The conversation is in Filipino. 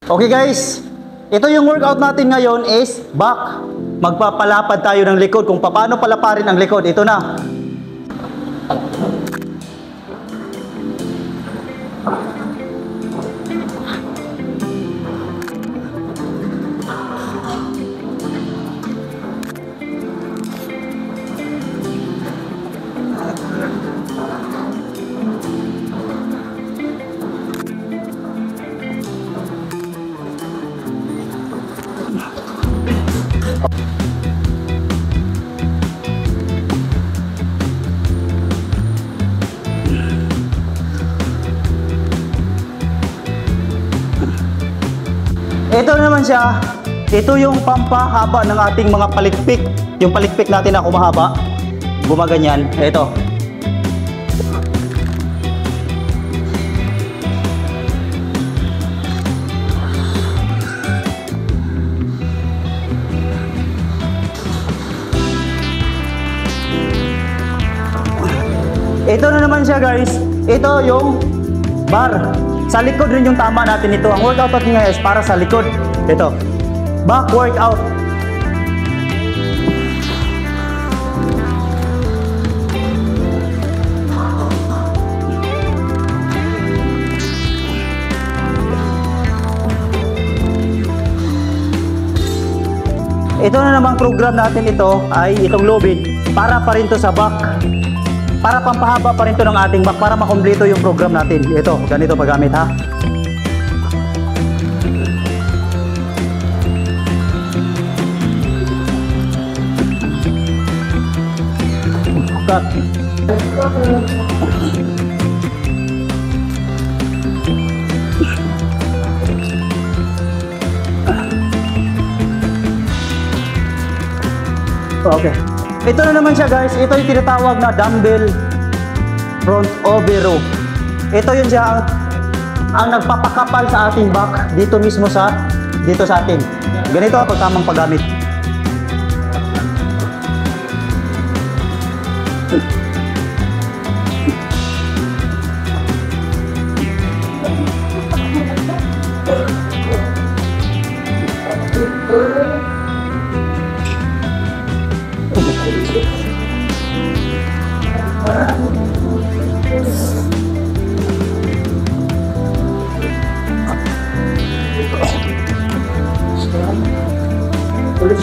Okay guys, ito yung workout natin ngayon is back. Magpapalapad tayo ng likod. Kung paano palaparin ang likod, ito na. Ito naman siya. Ito yung pampahaba ng ating mga palikpik. Yung palikpik natin na kumahaba. Gumaganyan. Ito. Ito na naman siya guys. Ito yung bar. Sa likod rin yung tama natin ito. Ang workout natin ngayon is para sa likod. Ito. Back workout. Ito na namang program natin ito ay itong low bend. Para pa rin to sa back. Para pampahaba pa rin to ng ating back para makumpleto yung program natin. Ito, ganito paggamit ha. Cut. Okay. Ito na naman siya guys, ito yung tinatawag na dumbbell front over row. Ito yun siya ang nagpapakapal sa ating back dito mismo dito sa atin. Ganito ang tamang paggamit. Ulit